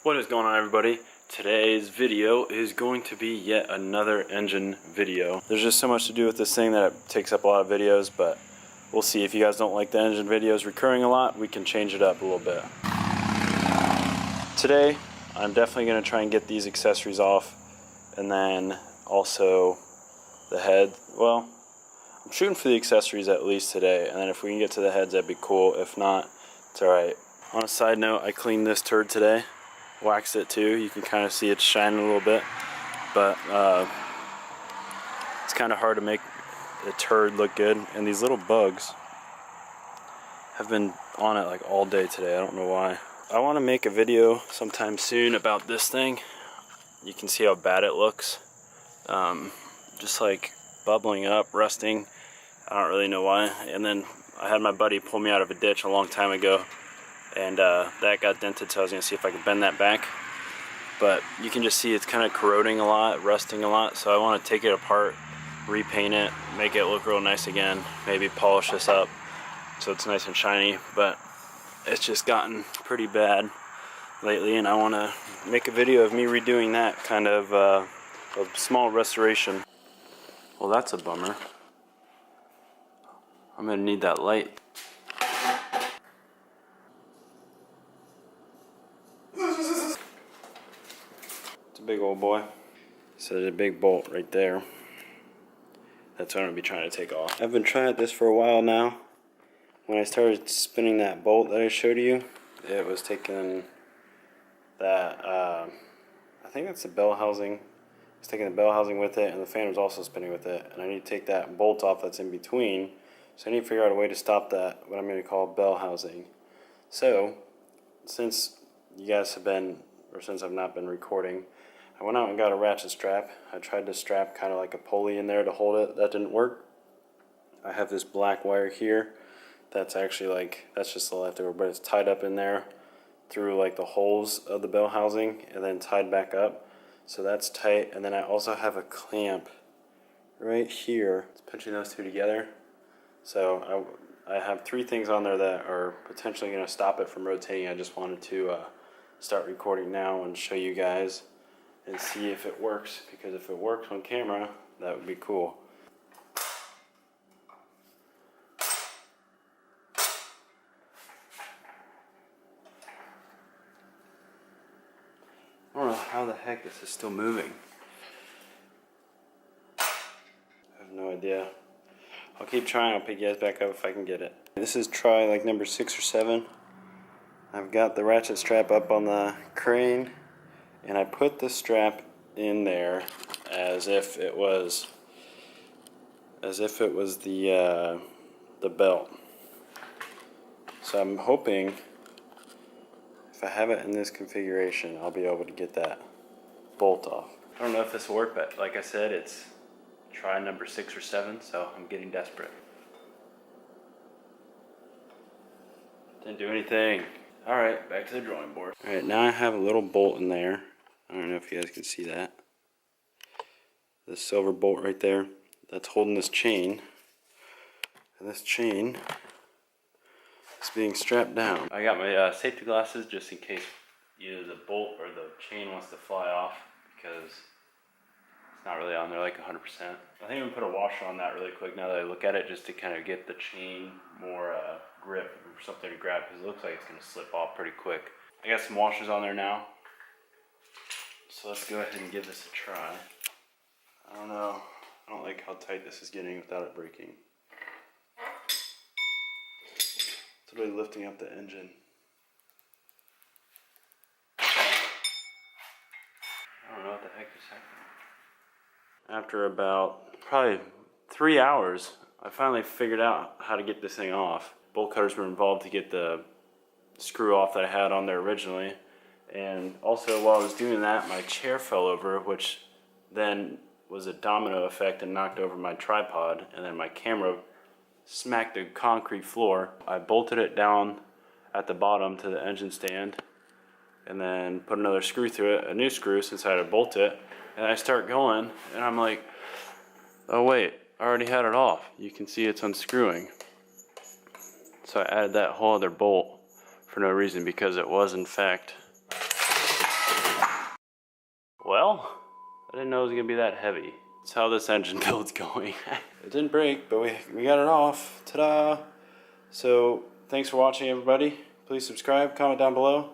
What is going on, everybody? Today's video is going to be yet another engine video. There's just so much to do with this thing that it takes up a lot of videos, but we'll see. If you guys don't like the engine videos recurring a lot, we can change it up a little bit. Today, I'm definitely going to try and get these accessories off, and then also the head. Well, I'm shooting for the accessories at least today, and then if we can get to the heads, that'd be cool. If not, it's alright. On a side note, I cleaned this turd today. Waxed it too. You can kind of see it's shining a little bit, but it's kind of hard to make a turd look good, and these little bugs have been on it like all day today. I don't know why. I want to make a video sometime soon about this thing. You can see how bad it looks, just like bubbling up, rusting. I don't really know why. And then I had my buddy pull me out of a ditch a long time ago, and that got dented, so I was going to see if I could bend that back. But you can just see it's kind of corroding a lot, rusting a lot, so I want to take it apart, repaint it, make it look real nice again, maybe polish this up so it's nice and shiny. But it's just gotten pretty bad lately, and I want to make a video of me redoing that kind of a small restoration. Well, that's a bummer. I'm going to need that light. Big old boy. So there's a big bolt right there. That's what I'm going to be trying to take off. I've been trying this for a while now. When I started spinning that bolt that I showed you, it was taking that, I think that's the bell housing. It's taking the bell housing with it, and the fan was also spinning with it. And I need to take that bolt off that's in between. So I need to figure out a way to stop that, what I'm going to call bell housing. So, since you guys have been, or since I've not been recording, I went out and got a ratchet strap. I tried to strap kind of like a pulley in there to hold it. That didn't work. I have this black wire here. That's actually like, that's just the leftover, but it's tied up in there through like the holes of the bell housing and then tied back up. So that's tight. And then I also have a clamp right here. It's pinching those two together. So I have three things on there that are potentially going to stop it from rotating. I just wanted to start recording now and show you guys and see if it works, because if it works on camera, that would be cool. I don't know how the heck this is still moving. I have no idea. I'll keep trying. I'll pick you guys back up if I can get it. This is try like number 6 or 7. I've got the ratchet strap up on the crane, and I put the strap in there as if it was the belt. So I'm hoping if I have it in this configuration, I'll be able to get that bolt off. I don't know if this will work, but like I said, it's try number 6 or 7, so I'm getting desperate. Didn't do anything. Alright, back to the drawing board. Alright, now I have a little bolt in there. I don't know if you guys can see that. The silver bolt right there. That's holding this chain. And this chain is being strapped down. I got my safety glasses just in case either the bolt or the chain wants to fly off, because it's not really on there like 100%. I think I'm going to put a washer on that really quick now that I look at it, just to kind of get the chain more grip or something to grab, because it looks like it's going to slip off pretty quick. I got some washers on there now, so let's go ahead and give this a try. I don't know, I don't like how tight this is getting without it breaking. It's really lifting up the engine. I don't know what the heck is happening. After about probably 3 hours, I finally figured out how to get this thing off. Bolt cutters were involved to get the screw off that I had on there originally. And also while I was doing that, my chair fell over, which then was a domino effect and knocked over my tripod, and then my camera smacked the concrete floor. I bolted it down at the bottom to the engine stand, and then put another screw through it, a new screw since I had to bolt it, and I start going, and I'm like, oh wait, I already had it off. You can see it's unscrewing. So I added that whole other bolt for no reason, because it was in fact I didn't know it was gonna be that heavy. That's how this engine build's going. It didn't break, but we got it off. Ta-da! So, thanks for watching, everybody. Please subscribe, comment down below,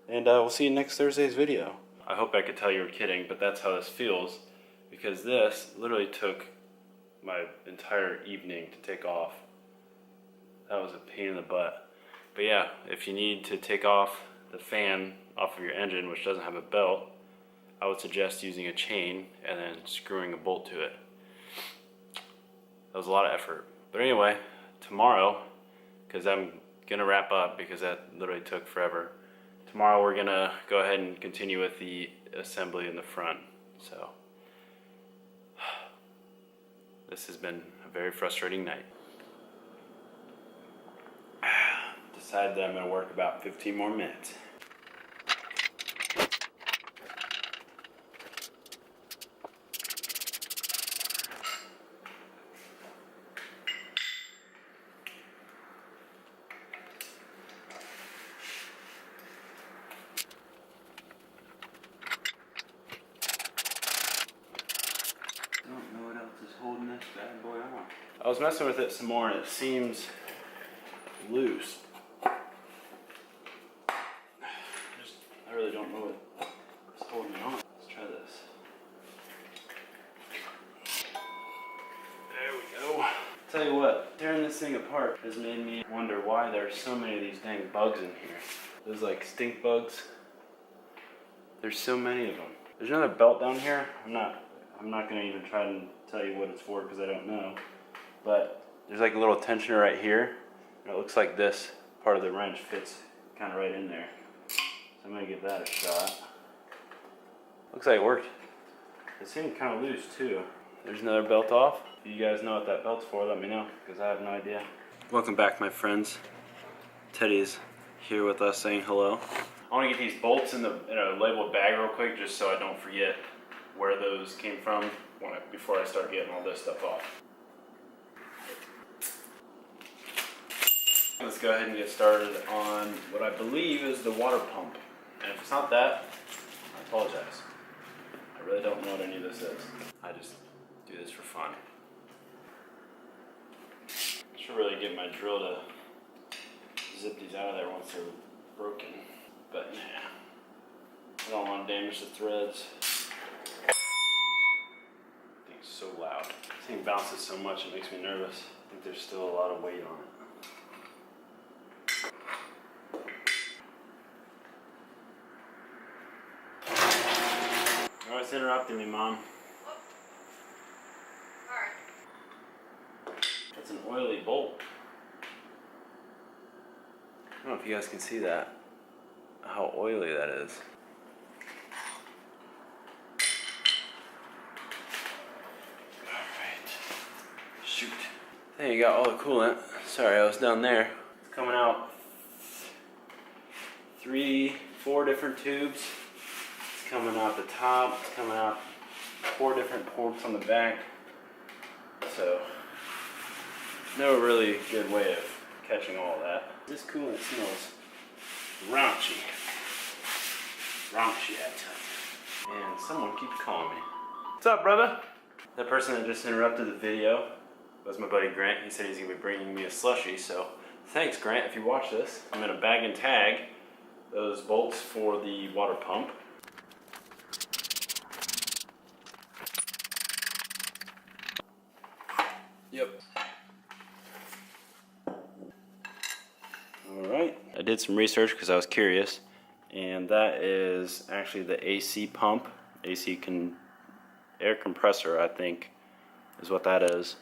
and we'll see you next Thursday's video. I hope I could tell you were kidding, but that's how this feels, because this literally took my entire evening to take off. That was a pain in the butt. But yeah, if you need to take off the fan off of your engine, which doesn't have a belt, I would suggest using a chain and then screwing a bolt to it. That was a lot of effort. But anyway, tomorrow, because I'm gonna wrap up because that literally took forever. Tomorrow we're gonna go ahead and continue with the assembly in the front. So this has been a very frustrating night. Decided that I'm gonna work about 15 more minutes. Holding this bad boy on. I was messing with it some more and it seems loose. I really don't know what's holding it on. Let's try this. There we go. Tell you what, tearing this thing apart has made me wonder why there's so many of these dang bugs in here. Those like stink bugs. There's so many of them. There's another belt down here. I'm not gonna even try to tell you what it's for because I don't know. But there's like a little tensioner right here. And it looks like this part of the wrench fits kind of right in there. So I'm gonna give that a shot. Looks like it worked. It seemed kind of loose too. There's another belt off. If you guys know what that belt's for, let me know because I have no idea. Welcome back, my friends. Teddy's here with us saying hello. I want to get these bolts in a labeled bag real quick just so I don't forget where those came from before I start getting all this stuff off. Let's go ahead and get started on what I believe is the water pump. And if it's not that, I apologize. I really don't know what any of this is. I just do this for fun. I should really get my drill to zip these out of there once they're broken. But nah, I don't want to damage the threads. So loud. This thing bounces so much it makes me nervous. I think there's still a lot of weight on it. Oh, it's interrupting me, Mom. Alright. That's an oily bolt. I don't know if you guys can see that. How oily that is. Shoot. There you got all the coolant. Sorry, I was down there. It's coming out 4 different tubes. It's coming out the top. It's coming out 4 different ports on the back. So, no really good way of catching all of that. This coolant smells raunchy. Raunchy, I tell you. And someone keeps calling me. What's up, brother? That person that just interrupted the video was my buddy Grant. He said he's gonna be bringing me a slushie, so thanks, Grant, if you watch this. I'm gonna bag and tag those bolts for the water pump. Yep. All right. I did some research because I was curious, and that is actually the AC pump, air compressor, I think, is what that is.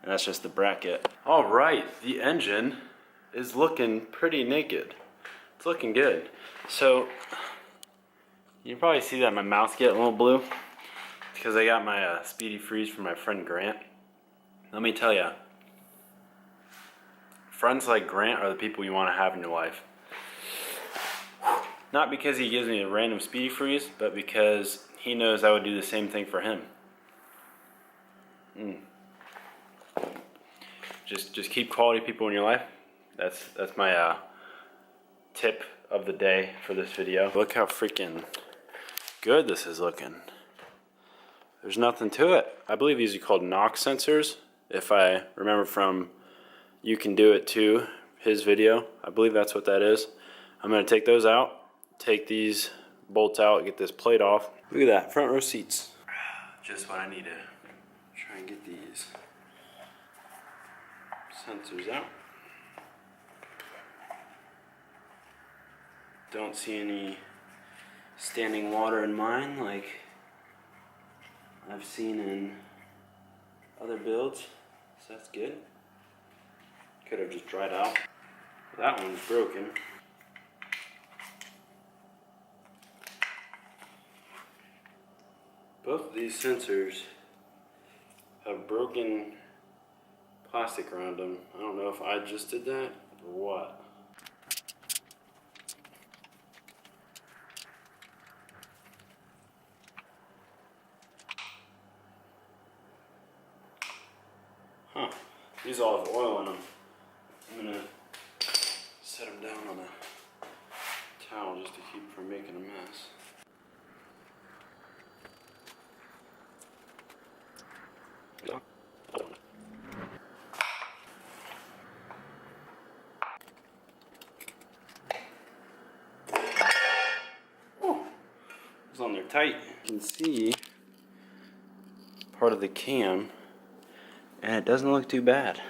And that's just the bracket. All right, the engine is looking pretty naked. It's looking good. So, you can probably see that my mouth's getting a little blue. It's because I got my Speedy Freeze from my friend Grant. Let me tell you, friends like Grant are the people you want to have in your life. Not because he gives me a random Speedy Freeze, but because he knows I would do the same thing for him. Just keep quality people in your life. That's my tip of the day for this video. Look how freaking good this is looking. there's nothing to it. I believe these are called knock sensors, if I remember from You Can Do It Too, his video. I believe that's what that is. I'm going to take those out, take these bolts out, get this plate off. Look at that, front row seats. Just what I need to try and get these sensors out. Don't see any standing water in mine like I've seen in other builds, so that's good. Could have just dried out. That one's broken. Both of these sensors have broken plastic around them. I don't know if I just did that or what. Huh, these all have oil in them. I'm gonna set them down on a towel just to keep from making a mess. It's on there tight. You can see part of the cam, and it doesn't look too bad.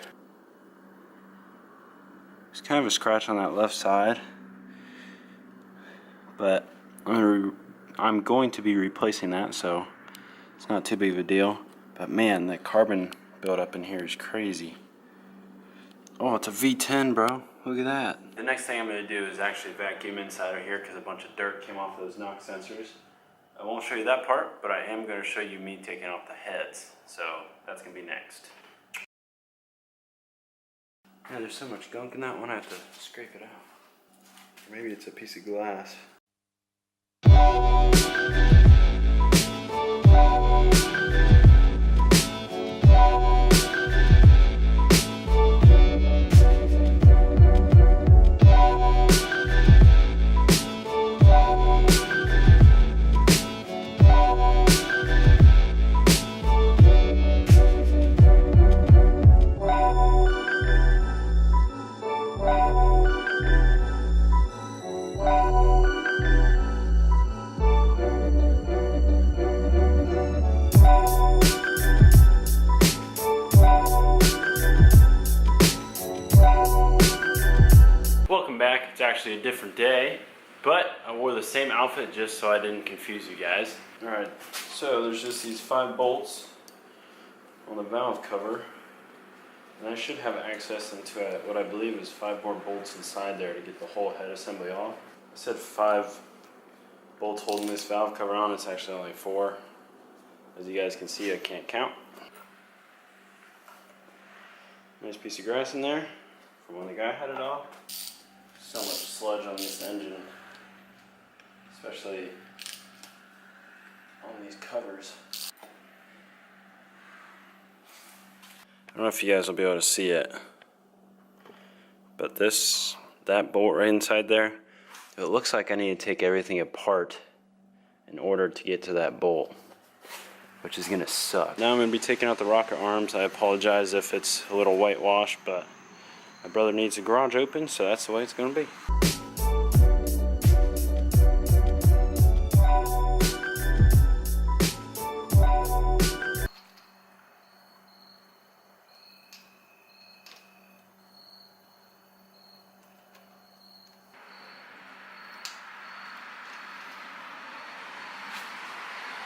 There's kind of a scratch on that left side, but I'm going to be replacing that, so it's not too big of a deal. But man, that carbon buildup in here is crazy. Oh, it's a V10, bro. Look at that. The next thing I'm going to do is actually vacuum inside of here because a bunch of dirt came off those knock sensors. I won't show you that part, but I am going to show you me taking off the heads. So that's going to be next. Yeah, there's so much gunk in that one, I have to scrape it out. Or maybe it's a piece of glass. Welcome back. It's actually a different day, but I wore the same outfit just so I didn't confuse you guys. Alright, so there's just these 5 bolts on the valve cover, and I should have access into what I believe is 5 more bolts inside there to get the whole head assembly off. I said 5 bolts holding this valve cover on, it's actually only 4. As you guys can see, I can't count. Nice piece of grass in there from when the guy had it off. So much sludge on this engine, especially on these covers. I don't know if you guys will be able to see it, but that bolt right inside there, it looks like I need to take everything apart in order to get to that bolt, which is gonna suck. Now I'm gonna be taking out the rocket arms. I apologize if it's a little whitewash, but my brother needs the garage open, so that's the way it's gonna be.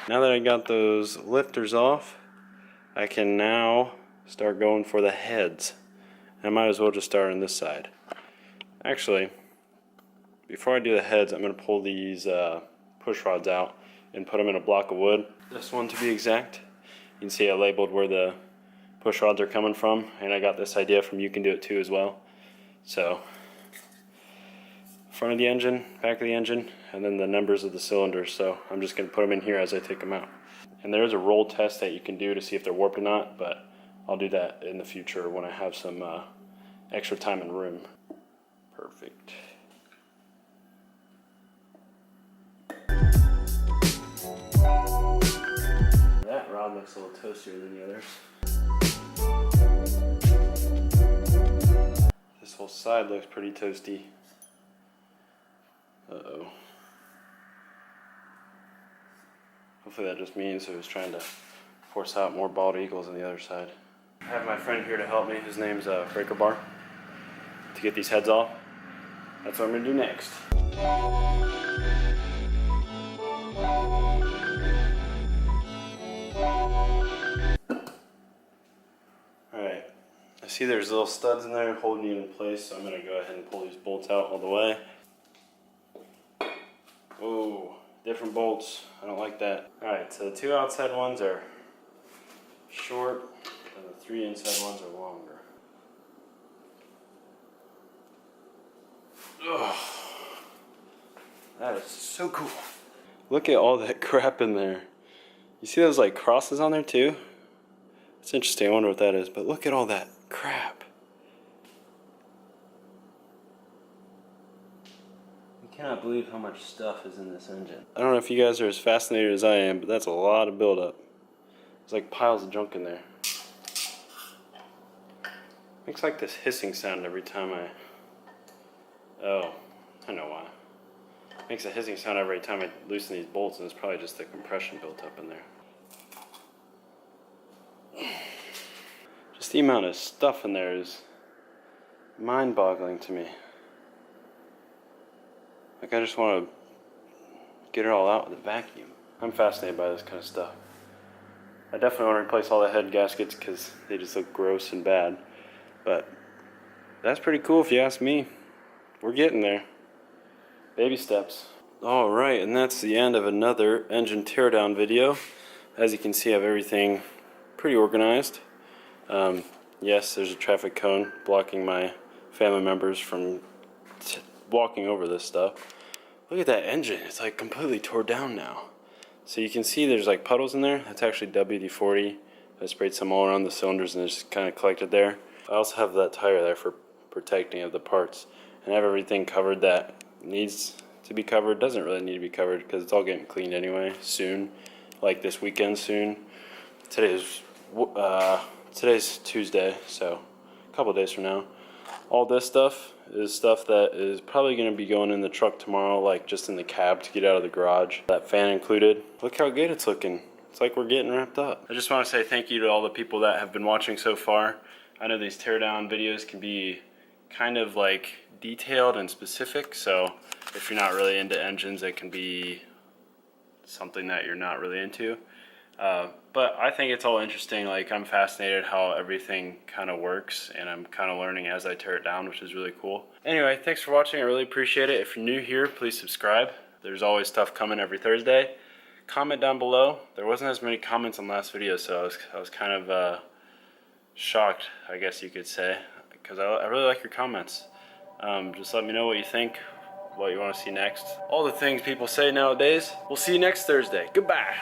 Now that I got those lifters off, I can now start going for the heads. I might as well just start on this side. Actually, before I do the heads, I'm going to pull these push rods out and put them in a block of wood. This one to be exact. You can see I labeled where the push rods are coming from, and I got this idea from You Can Do It Too as well. So, front of the engine, back of the engine, and then the numbers of the cylinders. So I'm just going to put them in here as I take them out. And there is a roll test that you can do to see if they're warped or not, but I'll do that in the future when I have some extra time and room. Perfect. That looks a little toastier than the others. This whole side looks pretty toasty. Uh-oh. Hopefully that just means it was trying to force out more bald eagles on the other side. I have my friend here to help me. His name's Breaker Bar. To get these heads off. That's what I'm gonna do next. Alright, I see there's little studs in there holding you in place, so I'm gonna go ahead and pull these bolts out all the way. Whoa, different bolts. I don't like that. Alright, so the 2 outside ones are short, and the 3 inside ones are longer. Ugh. That is so cool. Look at all that crap in there. You see those like crosses on there too? It's interesting, I wonder what that is, but look at all that crap. I cannot believe how much stuff is in this engine. I don't know if you guys are as fascinated as I am, but that's a lot of buildup. There's like piles of junk in there. Makes like this hissing sound every time oh, I know why. Makes a hissing sound every time I loosen these bolts, and it's probably just the compression built up in there. Just the amount of stuff in there is mind-boggling to me. Like, I just want to get it all out with a vacuum. I'm fascinated by this kind of stuff. I definitely want to replace all the head gaskets because they just look gross and bad. But that's pretty cool if you ask me. We're getting there. Baby steps. Alright, and that's the end of another engine teardown video. As you can see, I have everything pretty organized. Yes, there's a traffic cone blocking my family members from walking over this stuff. Look at that engine. It's like completely tore down now. So you can see there's like puddles in there. That's actually WD-40. I sprayed some all around the cylinders and it's just kind of collected there. I also have that tire there for protecting of the parts. And I have everything covered that needs to be covered. Doesn't really need to be covered because it's all getting cleaned anyway soon. Like this weekend soon. Today's Tuesday, so a couple days from now. All this stuff is stuff that is probably going to be going in the truck tomorrow, like just in the cab to get out of the garage. That fan included. Look how good it's looking. It's like we're getting wrapped up. I just want to say thank you to all the people that have been watching so far. I know these teardown videos can be kind of like detailed and specific, so if you're not really into engines, it can be something that you're not really into. But I think it's all interesting. Like, I'm fascinated how everything kind of works, and I'm kind of learning as I tear it down, which is really cool. Anyway, thanks for watching. I really appreciate it. If you're new here, please subscribe. There's always stuff coming every Thursday. Comment down below. There wasn't as many comments on last video, so I was kind of shocked, I guess you could say, because I really like your comments. Just let me know what you think, what you want to see next. All the things people say nowadays. We'll see you next Thursday. Goodbye.